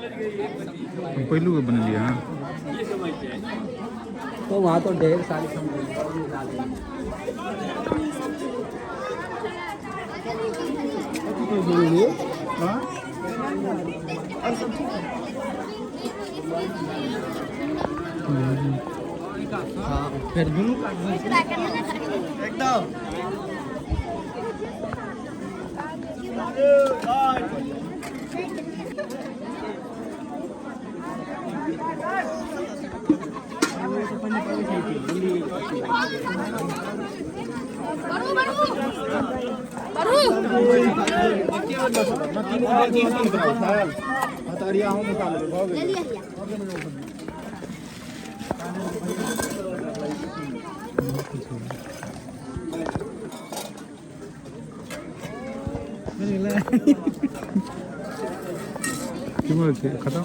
पहलू का बन लिया। हाँ तो वहाँ तो ढेर सारी कंपनी हाँ फिर एकदम क्यों खत्म।